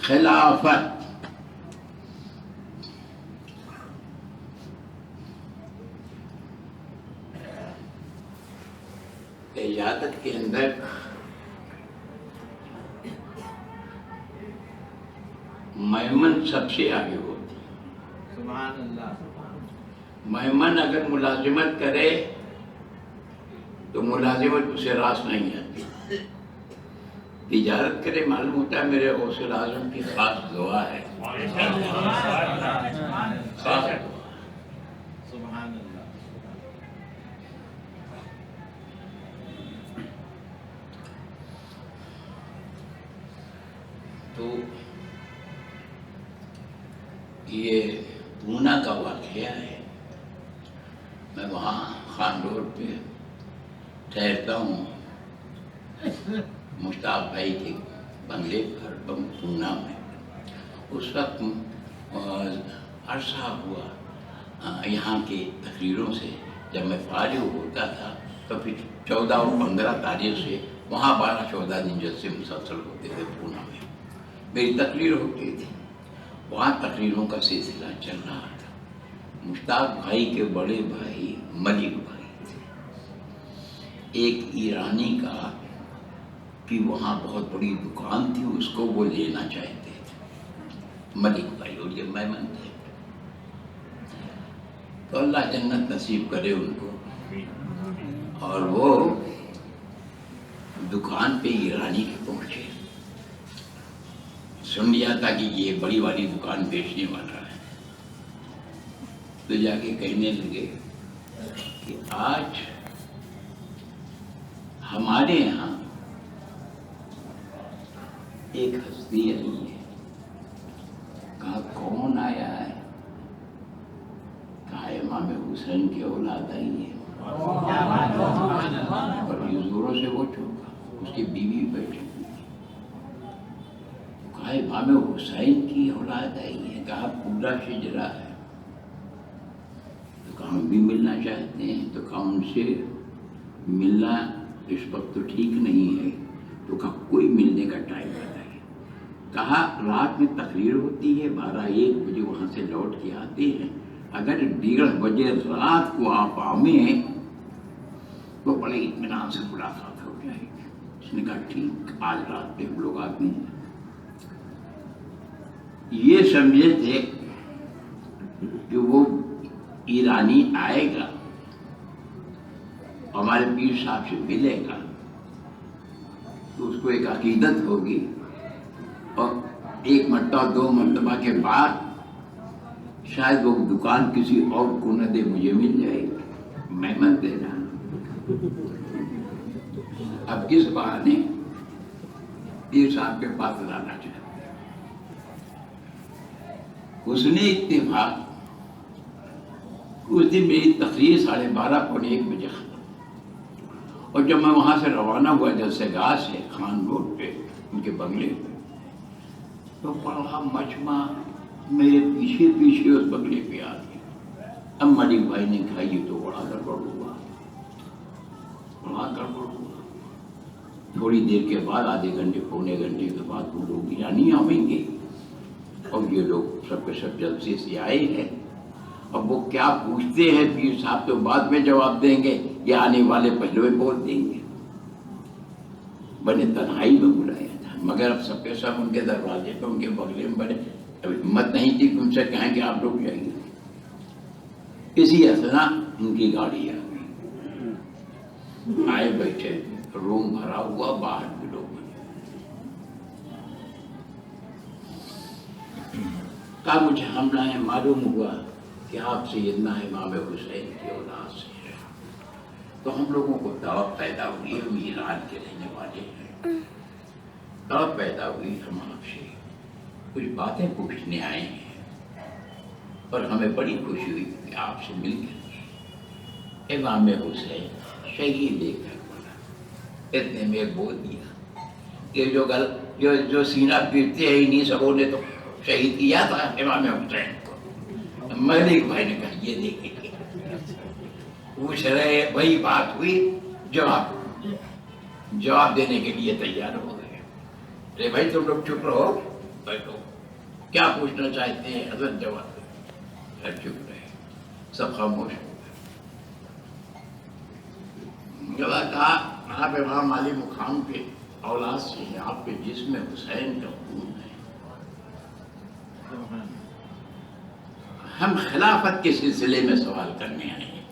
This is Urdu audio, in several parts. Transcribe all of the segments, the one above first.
خلافت قیادت کے اندر میمن سب سے آگے ہوتی ہے۔ سبحان اللہ۔ میمن اگر ملازمت کرے تو ملازمت اسے راس نہیں آتی، تجارت کرے معلوم ہوتا ہے میرے غوث اعظم کی خاص دعا ہے، خاص دعا۔ سبحان اللہ۔ تو یہ پونا کا واقعہ ہے، میں وہاں خان روڈ پہ ٹھہرتا ہوں، مشتاق بھائی کے بنگلے پر پونا میں۔ اس وقت عرصہ ہوا یہاں کی تقریروں سے، جب میں فارغ ہوتا تھا تو پھر 14 اور 15 تاریخ سے وہاں 12-14 دن جلسے مسلسل ہوتے تھے پونا میں، میری تقریر ہوتی تھی، وہاں تقریروں کا سلسلہ چل رہا تھا۔ مشتاق بھائی کے بڑے بھائی ملک بھائی تھے، ایک ایرانی کا کہ وہاں بہت بڑی دکان تھی، اس کو وہ لینا چاہتے تھے، ملک بھائی، اور یہ میمن تھے۔ تو اللہ جنت نصیب کرے ان کو، اور وہ دکان پہ ایرانی کے پہنچے، سن لیا تھا کہ یہ بڑی والی دکان بیچنے والا ہے، تو جا کے کہنے لگے کہ آج ہمارے یہاں ایک ہستی آئی ہے۔ کہا کون آیا ہے؟ کہا امام حسین کی اولاد آئی ہے، اور یہ زوروں سے وہ چونکا، اس کی بیوی بیٹھی ہوئی تھی۔ کہا امام حسین کی اولاد آئی ہے، کہا پورا شجرا ہے۔ تو کہا ہم بھی ملنا چاہتے ہیں، تو کہا ان سے ملنا اس وقت تو ٹھیک نہیں ہے، تو کہا کوئی ملنے کا ٹائم بتائیے۔ کہا رات میں تقریر ہوتی ہے، 12-1 بجے وہاں سے لوٹ کے آتے ہیں، اگر 1:30 بجے رات کو آپ آئیں تو بڑے اطمینان سے ملاقات ہو جائے گی۔ اس نے کہا ٹھیک، آج رات میں ہم لوگ آتے ہیں۔ یہ سمجھے تھے کہ وہ ایرانی آئے گا، ہمارے پیر صاحب سے ملے گا، تو اس کو ایک عقیدت ہوگی، اور 1 مرتبہ 2 مرتبہ کے بعد شاید وہ دکان کسی اور کو نہ دے، مجھے مل جائے گی، میں مت دینا۔ اب کس بہانے پیر صاحب کے پاس لانا چاہتے ہیں۔ اس نے اتفاق اس دن میری تقریر 12:30-1 بجے ختم، اور جب میں وہاں سے روانہ ہوا جلسے گاہ سے خان روڈ پہ ان کے بنگلے پہ، تو بڑا مجمع میرے پیچھے پیچھے اس بنگلے پہ آ گیا۔ اب ملک بھائی نے کہا یہ تو بڑا گڑبڑ ہوا، بڑا گڑبڑ ہوا۔ تھوڑی دیر کے بعد، آدھے گھنٹے پونے گھنٹے کے بعد وہ لوگ ایرانی آئیں گے، اور یہ لوگ سب کے سب جلسے سے آئے ہیں، اب وہ کیا پوچھتے ہیں پیر صاحب تو بعد میں جواب دیں گے، یہ آنے والے پہلے بول دیں گے۔ بڑے تنہائی میں بلایا تھا، مگر اب سب کے سب ان کے دروازے پہ، ان کے بغلے میں بڑے، اب ہمت نہیں تھی کہ ان سے کہیں کہ آپ رک جائیے۔ اسی اثنا ان کی گاڑی آ گئی، آئے بیٹھے، روم بھرا ہوا، باہر بھی لوگ۔ کہا مجھے حملہ ہے، معلوم ہوا کہ آپ سیدنا امام حسین کی اولاد سے ہیں، تو ہم لوگوں کو دعوت پیدا ہوئی، ہم ایران کے رہنے والے ہیں، دعوت پیدا ہوئی، ہم آپ سے کچھ باتیں پوچھنے آئے ہیں، اور ہمیں بڑی خوشی ہوئی کہ آپ سے مل کر امام حسین شہید دیکھ کر بولا، اتنے میں بول دیا کہ جو سینہ پیٹتے ہیں انہیں سبوں نے تو شہید کیا تھا امام حسین کو۔ ملک بھائی نے کہا یہ دیکھیں، پوچھ رہے، وہی بات ہوئی، جواب دینے کے لیے تیار ہو گئے۔ ارے بھائی تم لوگ چپ رہو، بیٹھو کیا پوچھنا چاہتے ہیں؟ حضرت جواب دے، چپ رہے، سب خاموش ہو گئے۔ جب کہا آپ امام علی مقام کے اولاد سے ہیں، آپ کے جسم میں حسین کا خون ہے، ہم خلافت کے سلسلے میں سوال کرنے آئے ہیں،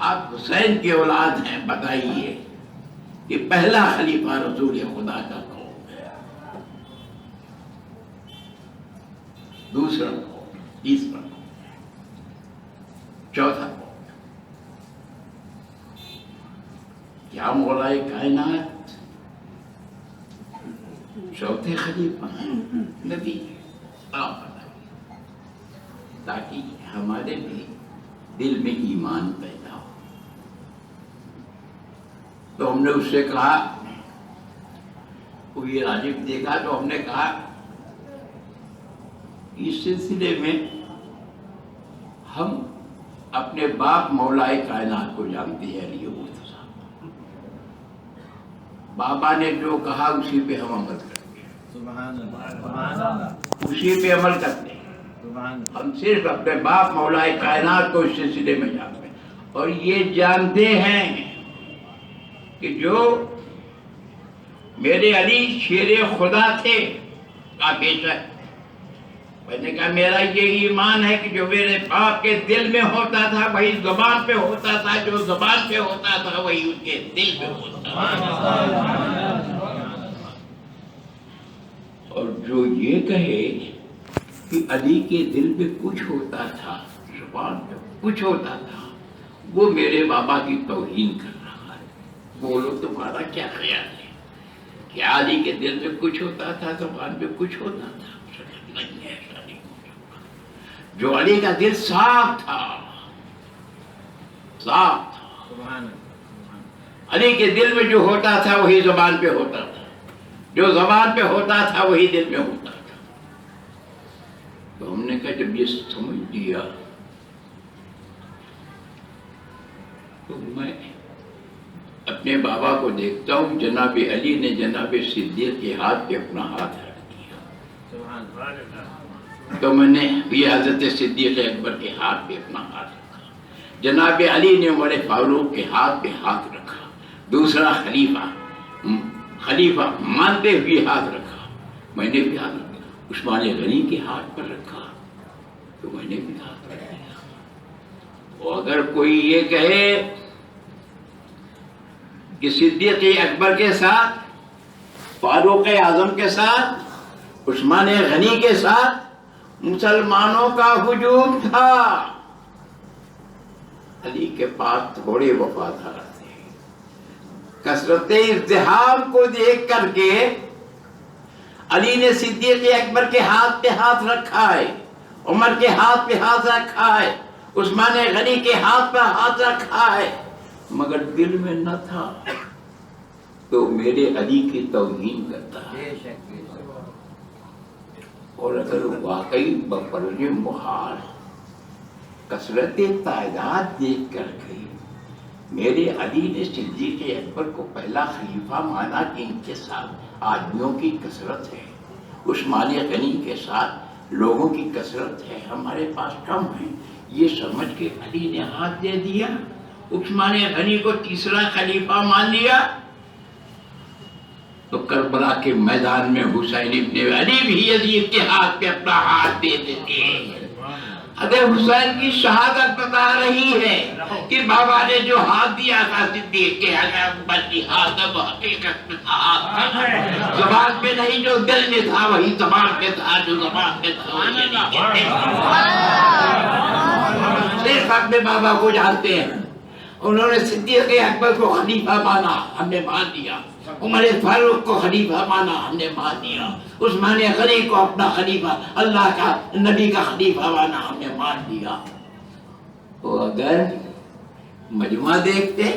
آپ حسین کی اولاد ہیں، بتائیے کہ پہلا خلیفہ رسول خدا کا کون ہے؟ دوسرا کون؟ تیسرا کون؟ چوتھا کون؟ کیا مولا کائنات چوتھے خلیفہ ہیں؟ نبی آپ بتائیے، تاکہ ہمارے بھی دل میں ایمان پیدا ہو۔ تو ہم نے اس سے کہا، وہ یہ راجب دیکھا تو ہم نے کہا اس سلسلے میں ہم اپنے باپ مولا کائنات کو جانتے ہیں، علی مرتضیٰ، بابا نے جو کہا اسی پہ ہم عمل کرتے ہیں، سبحان اللہ، اسی پہ عمل کرتے ہیں۔ سبحان ہم صرف اپنے باپ مولا کائنات کو اس سلسلے میں جانتے ہیں، اور یہ جانتے ہیں کہ جو میرے علی شیر خدا تھے، کا بیٹا، میں نے کہا میرا یہ ایمان ہے کہ جو میرے باپ کے دل میں ہوتا تھا وہی زبان پہ ہوتا تھا، جو زبان پہ ہوتا تھا وہی ان کے دل پہ ہوتا تھا۔ اور جو یہ کہے کہ علی کے دل میں کچھ ہوتا تھا، زبان پہ کچھ ہوتا تھا، وہ میرے بابا کی توہین کر رہا ہے۔ بولو تمہارا کیا خیال ہے؟ کیا علی کے دل میں کچھ ہوتا تھا، زبان پہ کچھ ہوتا تھا؟ نہیں، ایسا نہیں ہو سکتا۔ جو علی کا دل صاف تھا، صاف تھا، سبحان اللہ، علی کے دل میں جو ہوتا تھا وہی زبان پہ ہوتا تھا، جو زبان پہ ہوتا تھا وہی دل میں ہوتا تھا۔ تو ہم نے کہا جب یہ سمجھ لیا تو میں اپنے بابا کو دیکھتا ہوں، جناب علی نے جناب صدیق کے ہاتھ پہ اپنا ہاتھ رکھ دیا، سبحان اللہ، تو میں نے بھی حضرت صدیق اکبر کے ہاتھ پہ اپنا ہاتھ رکھا، جناب علی نے عمر فاروق کے ہاتھ پہ ہاتھ رکھا، دوسرا خلیفہ مانتے ہوئے ہاتھ رکھا، میں نے بھی ہاتھ رکھا، عثمان غنی کے ہاتھ پر رکھا تو میں نے بھی ہاتھ رکھ دیا۔ اور اگر کوئی یہ کہے کہ صدیق اکبر کے ساتھ، فاروق اعظم کے ساتھ، عثمان غنی کے ساتھ مسلمانوں کا ہجوم تھا، علی کے پاس تھوڑے وفادار تھے، کثرت ازدحام کو دیکھ کر کے علی نے صدیق اکبر کے ہاتھ پہ ہاتھ رکھا ہے، عمر کے ہاتھ پہ ہاتھ رکھا ہے، عثمان غنی کے ہاتھ پہ ہاتھ رکھا ہے، مگر دل میں نہ تھا تو میرے علی کی توہین کرتا ہے۔ اور اگر واقعی بفرض محال کثرت تعداد دیکھ کر کے میرے علی نے صدیق اکبر کو پہلا خلیفہ مانا کہ ان کے ساتھ آدمیوں کی کثرت ہے، عثمان غنی کے ساتھ لوگوں کی کثرت ہے، ہمارے پاس کم ہے، یہ سمجھ کے علی نے ہاتھ دے دیا، عثمان غنی کو تیسرا خلیفہ مان لیا۔ تو کربلا کے میدان میں حسین ابن علی بھی یزید کے ہاتھ پہ اپنا ہاتھ دے دیتے ہیں۔ حضرت حسین کی شہادت بتا رہی ہے کہ بابا نے جو ہاتھ دیا تھا صدیق کے اکبر کی ہاتھ، اب حقیقت میں ہاتھ تھا، زبان پہ نہیں، جو دل میں تھا وہی زبان پہ تھا، جو زبان پہ تھا وہی علی کے تھے۔ صرف اپنے بابا کو جانتے ہیں، انہوں نے صدیق اکبر کو خلیفہ مانا، ہم نے مان لیا، عمر فاروق کو خلیفہ مانا، ہم نے مان لیا، عثمان غنی کو اپنا خلیفہ، اللہ کا نبی کا خلیفہ مانا، ہم نے مان لیا۔ تو اگر مجموعہ دیکھتے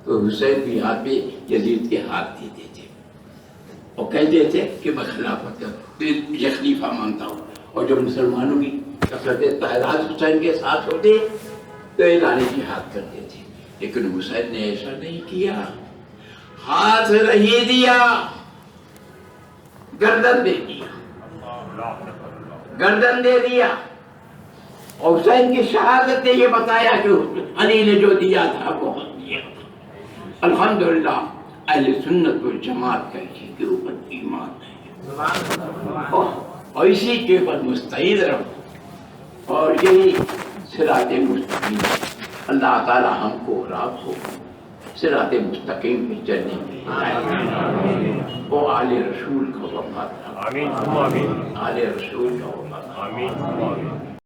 تو حسین بھی ہاتھ پہ یزید کے ہاتھ دیتے تھے اور کہتے تھے کہ میں خلافت یہ خلیفہ مانتا ہوں، اور جو مسلمانوں کی کثرت تعداد حسین کے ساتھ ہوتے تو اعلان جہاد کرتے تھے، لیکن حسین نے ایسا نہیں کیا۔ ہاتھ نہیں دیا، گردن دے دیا، گردن دے دیا. اور حسین کی شہادت نے یہ بتایا کہ علی نے جو دیا تھا بہت دیا. الحمدللہ اہل سنت والجماعت کا اسی کے اوپر ایمان ہے اور اسی کے اوپر مستعد رہو اور یہی صراط مستقیم. اللہ تعالی ہم کو اور آپ کو صراط مستقیم پہ چلنے کی ہدایت وہ آل رسول کا وفادار، آمین آمین آل رسول کا وفادار. آمین آمین.